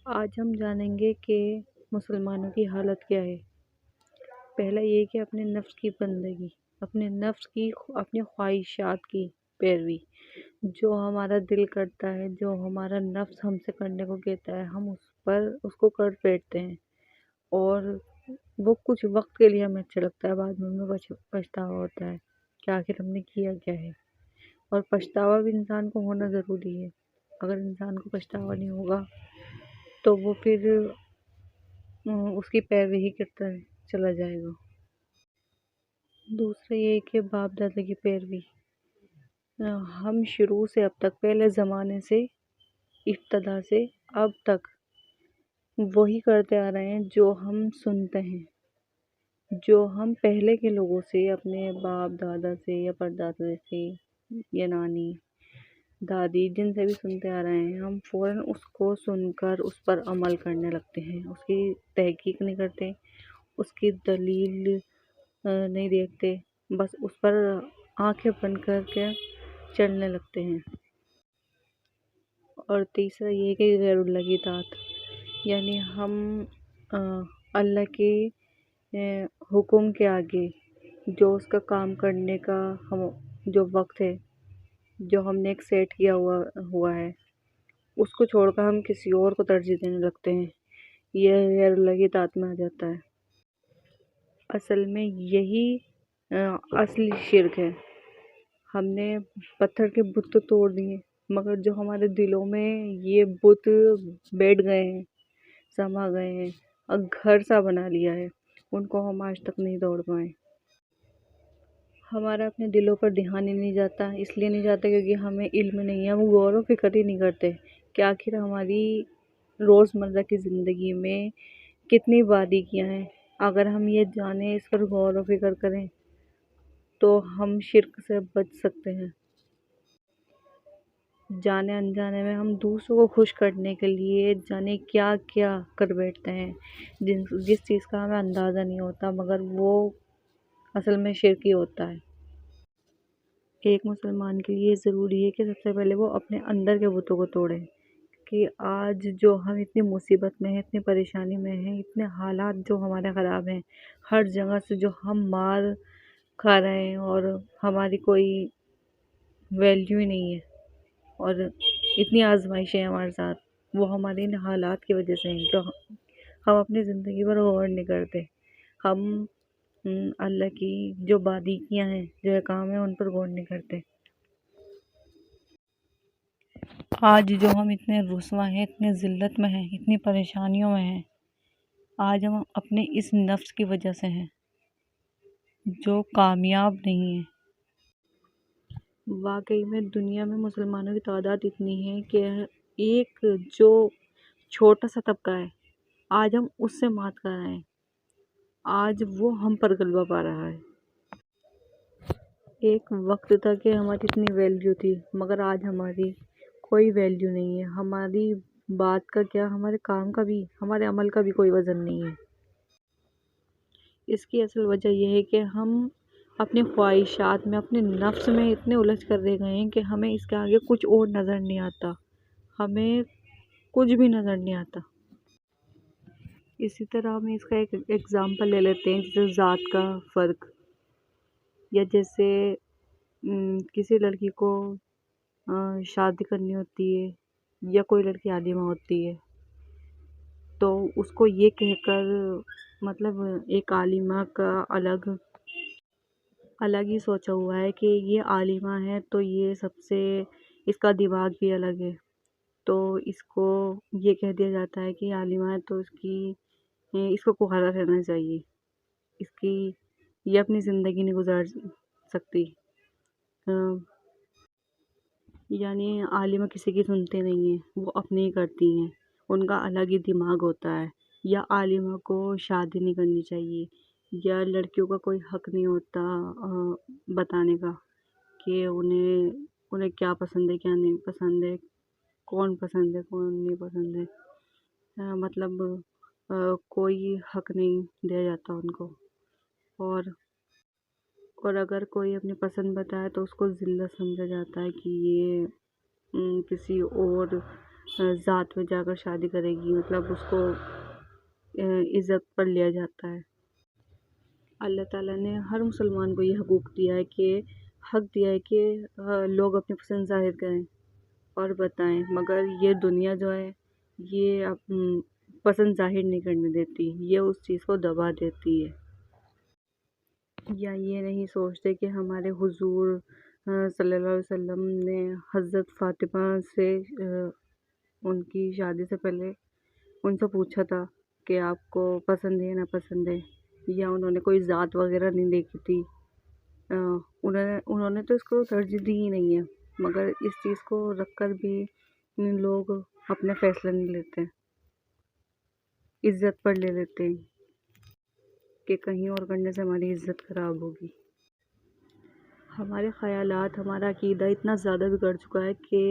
آج ہم جانیں گے کہ مسلمانوں کی حالت کیا ہے۔ پہلا یہ کہ اپنے نفس کی بندگی، اپنے نفس کی، اپنی خواہشات کی پیروی، جو ہمارا دل کرتا ہے، جو ہمارا نفس ہم سے کرنے کو کہتا ہے، ہم اس کو کر بیٹھتے ہیں، اور وہ کچھ وقت کے لیے ہمیں اچھا لگتا ہے، بعد میں ہمیں پچھتاوا ہوتا ہے کہ آخر ہم نے کیا کیا ہے۔ اور پچھتاوا بھی انسان کو ہونا ضروری ہے۔ اگر انسان کو پچھتاوا نہیں ہوگا تو وہ پھر اس کی پیروی ہی کرتا چلا جائے گا۔ دوسرا یہ کہ باپ دادا کی پیروی، ہم شروع سے اب تک، پہلے زمانے سے، ابتدا سے اب تک وہی کرتے آ رہے ہیں جو ہم سنتے ہیں، جو ہم پہلے کے لوگوں سے، اپنے باپ دادا سے یا پردادا سے یا نانی دادی جن سے بھی سنتے آ رہے ہیں، ہم فوراً اس کو سن کر اس پر عمل کرنے لگتے ہیں، اس کی تحقیق نہیں کرتے، اس کی دلیل نہیں دیکھتے، بس اس پر آنکھیں بند کر کے چلنے لگتے ہیں۔ اور تیسرا یہ کہ غیر اللہ کی اطاعت، یعنی ہم اللہ کے حکم کے آگے، جو اس کا کام کرنے کا جو وقت ہے، جو ہم نے ایک سیٹ کیا ہوا ہے، اس کو چھوڑ کر ہم کسی اور کو ترجیح دینے لگتے ہیں، یہ غیر اللہ کی اطاعت میں آ جاتا ہے۔ اصل میں یہی اصلی شرک ہے۔ ہم نے پتھر کے بت تو توڑ دیے، مگر جو ہمارے دلوں میں یہ بت بیٹھ گئے ہیں، سما گئے ہیں اور گھر سا بنا لیا ہے، ان کو ہم آج تک نہیں توڑ پائے۔ ہمارا اپنے دلوں پر دھیان ہی نہیں جاتا، اس لیے نہیں جاتا کیونکہ ہمیں علم نہیں ہے، ہم غور و فکر ہی نہیں کرتے کہ آخر ہماری روزمرہ کی زندگی میں کتنی باریکیاں ہیں۔ اگر ہم یہ جانیں، اس پر غور و فکر کریں، تو ہم شرک سے بچ سکتے ہیں۔ جانے انجانے میں ہم دوسروں کو خوش کرنے کے لیے جانے کیا کیا کر بیٹھتے ہیں، جس چیز کا ہمیں اندازہ نہیں ہوتا، مگر وہ اصل میں شرک ہی ہوتا ہے۔ ایک مسلمان کے لیے ضروری ہے کہ سب سے پہلے وہ اپنے اندر کے بتوں کو توڑے، کہ آج جو ہم اتنی مصیبت میں ہیں، اتنی پریشانی میں ہیں، اتنے حالات جو ہمارے خراب ہیں، ہر جگہ سے جو ہم مار کھا رہے ہیں اور ہماری کوئی ویلیو ہی نہیں ہے، اور اتنی آزمائشیں ہیں ہمارے ساتھ، وہ ہمارے ان حالات کی وجہ سے ہیں، جو ہم اپنی زندگی پر غور نہیں کرتے۔ ہم اللہ کی جو باریکیاں ہیں، جو احکام ہیں، ان پر غور نہیں کرتے۔ آج جو ہم اتنے رسوا ہیں، اتنے ذلت میں ہیں، اتنی پریشانیوں میں ہیں، آج ہم اپنے اس نفس کی وجہ سے ہیں، جو کامیاب نہیں ہے۔ واقعی میں دنیا میں مسلمانوں کی تعداد اتنی ہے کہ ایک جو چھوٹا سا طبقہ ہے، آج ہم اس سے مات کر رہے ہیں، آج وہ ہم پر غلبہ پا رہا ہے۔ ایک وقت تھا کہ ہماری اتنی ویلیو تھی، مگر آج ہماری کوئی ویلیو نہیں ہے۔ ہماری بات کا کیا، ہمارے کام کا بھی، ہمارے عمل کا بھی کوئی وزن نہیں ہے۔ اس کی اصل وجہ یہ ہے کہ ہم اپنی خواہشات میں، اپنے نفس میں اتنے الجھ کر رہ گئے ہیں کہ ہمیں اس کے آگے کچھ اور نظر نہیں آتا، ہمیں کچھ بھی نظر نہیں آتا۔ اسی طرح ہم اس کا ایک ایگزامپل لے لیتے ہیں، جیسے ذات کا فرق، یا جیسے کسی لڑکی کو شادی کرنی ہوتی ہے، یا کوئی لڑکی عالمہ ہوتی ہے، تو اس کو یہ کہہ کر، مطلب ایک عالمہ کا الگ ہی سوچا ہوا ہے کہ یہ عالمہ ہے تو یہ سب سے، اس کا دماغ بھی الگ ہے، تو اس کو یہ کہہ دیا جاتا ہے کہ یہ عالمہ ہے تو اس کو کحرا رہنا چاہیے، یہ اپنی زندگی نہیں گزار سکتی۔ یعنی عالمہ کسی کی سنتے نہیں ہیں، وہ اپنی ہی کرتی ہیں، ان کا الگ ہی دماغ ہوتا ہے۔ یا عالمہ کو شادی نہیں کرنی چاہیے، یا لڑکیوں کا کوئی حق نہیں ہوتا بتانے کا کہ انہیں کیا پسند ہے، کیا نہیں پسند ہے، کون پسند ہے، کون نہیں پسند ہے، مطلب کوئی حق نہیں دیا جاتا ان کو۔ اور اگر کوئی اپنی پسند بتائے تو اس کو ذلت سمجھا جاتا ہے کہ یہ کسی اور ذات میں جا کر شادی کرے گی، مطلب اس کو عزت پر لیا جاتا ہے۔ اللہ تعالیٰ نے ہر مسلمان کو یہ حق دیا ہے کہ لوگ اپنی پسند ظاہر کریں اور بتائیں، مگر یہ دنیا جو ہے یہ پسند ظاہر نہیں کرنے دیتی، یہ اس چیز کو دبا دیتی ہے۔ یا یہ نہیں سوچتے کہ ہمارے حضور صلی اللہ علیہ وسلم نے حضرت فاطمہ سے ان کی شادی سے پہلے ان سے پوچھا تھا کہ آپ کو پسند ہے نا پسند ہے، یا انہوں نے کوئی ذات وغیرہ نہیں دیکھی تھی، انہوں نے تو اس کو ترجیح دی ہی نہیں ہے، مگر اس چیز کو رکھ کر بھی لوگ اپنے فیصلے نہیں لیتے، عزت پر لے لیتے ہیں کہ کہیں اور کرنے سے ہماری عزت خراب ہوگی۔ ہمارے خیالات، ہمارا عقیدہ اتنا زیادہ بگڑ چکا ہے کہ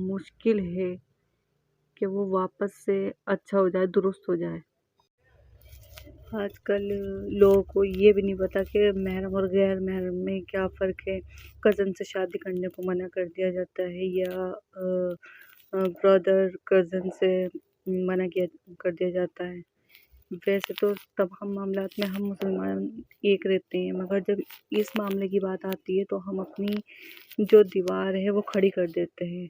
مشکل ہے کہ وہ واپس سے اچھا ہو جائے، درست ہو جائے۔ آج کل لوگوں کو یہ بھی نہیں پتا کہ محرم اور غیر محرم میں کیا فرق ہے۔ کزن سے شادی کرنے کو منع کر دیا جاتا ہے، یا برادر کزن سے منع کر دیا جاتا ہے۔ ویسے تو تمام معاملات میں ہم مسلمان ایک رہتے ہیں، مگر جب اس معاملے کی بات آتی ہے تو ہم اپنی جو دیوار ہے وہ کھڑی کر دیتے ہیں،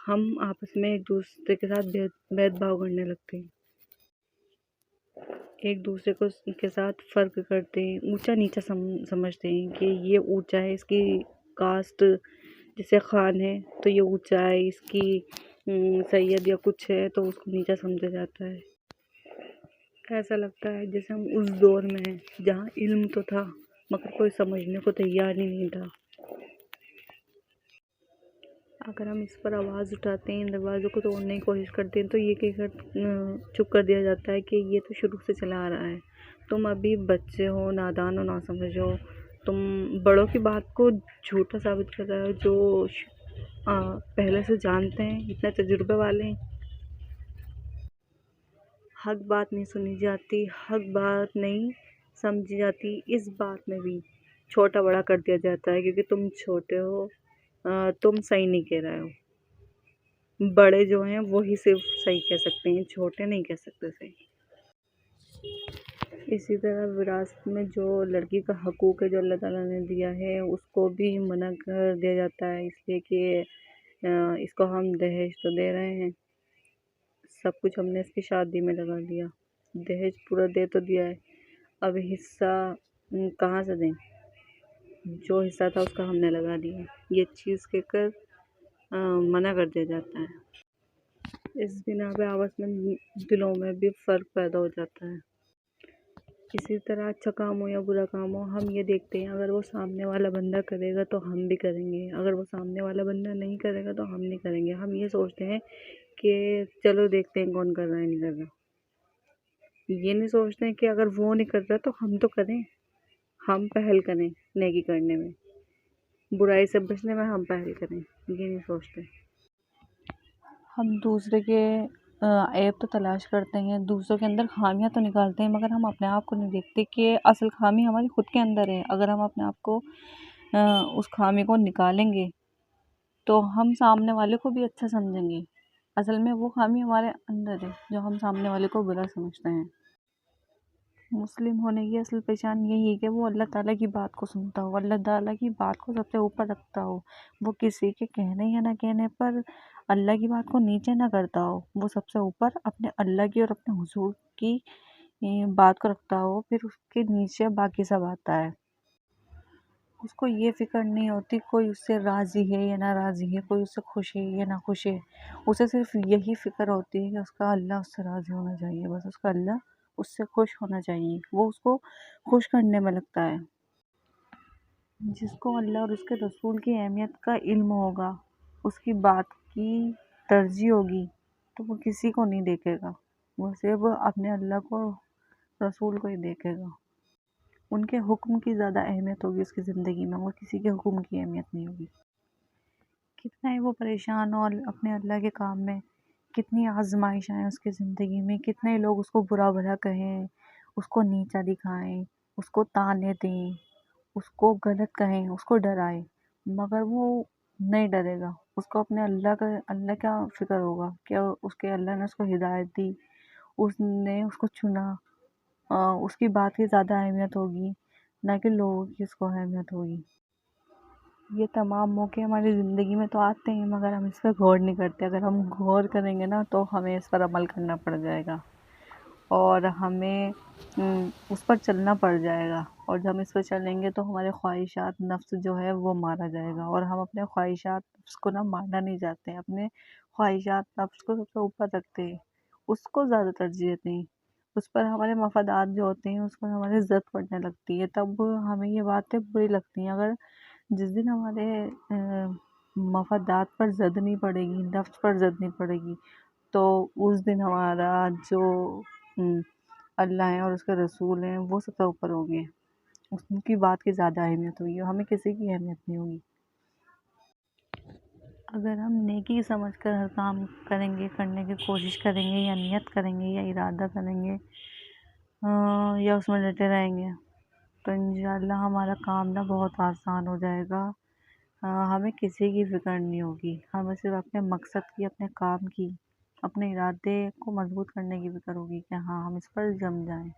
ہم آپس میں ایک دوسرے کے ساتھ بھید بھاؤ کرنے لگتے ہیں، ایک دوسرے کے ساتھ فرق کرتے ہیں، اونچا نیچا سمجھتے ہیں کہ یہ اونچا ہے، اس کی کاسٹ جیسے خان ہے تو یہ اونچا ہے، اس کی سید یا کچھ ہے تو اس کو نیچا سمجھا جاتا ہے۔ ایسا لگتا ہے جیسے ہم اس دور میں ہیں جہاں علم تو تھا مگر کوئی سمجھنے کو تیار ہی نہیں تھا۔ اگر ہم اس پر آواز اٹھاتے ہیں، دروازوں کو توڑنے کی کوشش کرتے ہیں تو یہ کہہ کر چپ کر دیا جاتا ہے کہ یہ تو شروع سے چلا آ رہا ہے، تم ابھی بچے ہو، نادان ہو، ناسمجھ ہو، تم بڑوں کی بات کو جھوٹا ثابت کر رہے ہو جو پہلے سے جانتے ہیں، اتنے تجربے والے ہیں۔ حق بات نہیں سنی جاتی، حق بات نہیں سمجھی جاتی، اس بات میں بھی چھوٹا بڑا کر دیا جاتا ہے کیونکہ تم چھوٹے ہو، تم صحیح نہیں کہہ رہے ہو۔ بڑے جو ہیں وہی صرف صحیح کہہ سکتے ہیں، چھوٹے نہیں کہہ سکتے صحیح۔ اسی طرح وراثت میں جو لڑکی کا حقوق ہے جو اللہ تعالیٰ نے دیا ہے اس کو بھی منع کر دیا جاتا ہے، اس لیے کہ اس کو ہم دہیج تو دے رہے ہیں، سب کچھ ہم نے اس کی شادی میں لگا دیا، دہیج پورا دے تو دیا ہے، اب حصہ کہاں سے دیں، جو حصہ تھا اس کا ہم نے لگا دیا، یہ چیز کہہ کر منع کر دیا جاتا ہے۔ اس بنا پہ آپس میں دلوں میں بھی فرق پیدا ہو جاتا ہے۔ اسی طرح اچھا کام ہو یا برا کام ہو، ہم یہ دیکھتے ہیں اگر وہ سامنے والا بندہ کرے گا تو ہم بھی کریں گے، اگر وہ سامنے والا بندہ نہیں کرے گا تو ہم نہیں کریں گے۔ ہم یہ سوچتے ہیں کہ چلو دیکھتے ہیں کون کر رہا ہے نہیں کر رہا، یہ نہیں سوچتے ہیں کہ اگر وہ نہیں کر رہا تو ہم تو کریں، ہم پہل کریں نیکی کرنے میں، برائی سے بچنے میں ہم پہل کریں، یہ نہیں سوچتے۔ ہم دوسرے کے عیب تو تلاش کرتے ہیں، دوسروں کے اندر خامیاں تو نکالتے ہیں، مگر ہم اپنے آپ کو نہیں دیکھتے کہ اصل خامی ہماری خود کے اندر ہے۔ اگر ہم اپنے آپ کو اس خامی کو نکالیں گے تو ہم سامنے والے کو بھی اچھا سمجھیں گے۔ اصل میں وہ خامی ہمارے اندر ہے جو ہم سامنے والے کو برا سمجھتے ہیں۔ مسلم ہونے کی اصل پہچان یہی ہے کہ وہ اللہ تعالیٰ کی بات کو سنتا ہو، اللہ تعالیٰ کی بات کو سب سے اوپر رکھتا ہو، وہ کسی کے کہنے یا نہ کہنے پر اللہ کی بات کو نیچے نہ کرتا ہو، وہ سب سے اوپر اپنے اللہ کی اور اپنے حضور کی بات کو رکھتا ہو، پھر اس کے نیچے باقی سب آتا ہے۔ اس کو یہ فکر نہیں ہوتی کوئی اس سے راضی ہے یا ناراضی ہے، کوئی اس سے خوش ہے یا نہ خوش ہے، اسے صرف یہی فکر ہوتی ہے کہ اس کا اللہ اس سے راضی ہونا چاہیے، بس اس کا اللہ اس سے خوش ہونا چاہیے، وہ اس کو خوش کرنے میں لگتا ہے۔ جس کو اللہ اور اس کے رسول کی اہمیت کا علم ہوگا، اس کی بات کی ترجیح ہوگی، تو وہ کسی کو نہیں دیکھے گا، وہ صرف اپنے اللہ کو رسول کو ہی دیکھے گا۔ ان کے حکم کی زیادہ اہمیت ہوگی اس کی زندگی میں، وہ کسی کے حکم کی اہمیت نہیں ہوگی۔ کتنا ہی وہ پریشان ہو اپنے اللہ کے کام میں، کتنی آزمائش آئیں اس کی زندگی میں، کتنے لوگ اس کو برا بھلا کہیں، اس کو نیچا دکھائیں، اس کو طعنے دیں، اس کو غلط کہیں، اس کو ڈرائیں، مگر وہ نہیں ڈرے گا، اس کو اپنے اللہ کا فکر ہوگا کہ اس کے اللہ نے اس کو ہدایت دی، اس نے اس کو چنا، اس کی بات کی زیادہ اہمیت ہوگی، نہ کہ لوگوں کی اس کو اہمیت ہوگی۔ یہ تمام موقع ہماری زندگی میں تو آتے ہیں، مگر ہم اس پہ غور نہیں کرتے۔ اگر ہم غور کریں گے نا تو ہمیں اس پر عمل کرنا پڑ جائے گا، اور ہمیں اس پر چلنا پڑ جائے گا، اور جب ہم اس پر چلیں گے تو ہمارے خواہشات نفس جو ہے وہ مارا جائے گا، اور ہم اپنے خواہشات نفس کو نہ مارنا نہیں چاہتے ہیں، اپنے خواہشات نفس کو سب سے اوپر رکھتے ہیں، اس کو زیادہ ترجیح دیتے ہیں، اس پر ہمارے مفادات جو ہوتے ہیں اس پر ہمارے زد پڑنے لگتی ہے، تب ہمیں یہ باتیں بری لگتی ہیں۔ اگر جس دن ہمارے مفادات پر زد نہیں پڑے گی، نفس پر زد نہیں پڑے گی، تو اس دن ہمارا جو اللہ ہیں اور اس کے رسول ہیں وہ سب سے اوپر ہوں گے، اس کی بات کی زیادہ اہمیت ہوگی، اور ہمیں کسی کی اہمیت نہیں ہوگی۔ اگر ہم نیکی سمجھ کر ہر کام کریں گے، کرنے کی کوشش کریں گے، یا نیت کریں گے، یا ارادہ کریں گے، یا اس میں ڈٹے رہیں گے، تو انشاءاللہ ہمارا کام نا بہت آسان ہو جائے گا۔ ہمیں کسی کی فکر نہیں ہوگی، ہمیں صرف اپنے مقصد کی، اپنے کام کی، اپنے ارادے کو مضبوط کرنے کی فکر ہوگی کہ ہاں ہم اس پر جم جائیں۔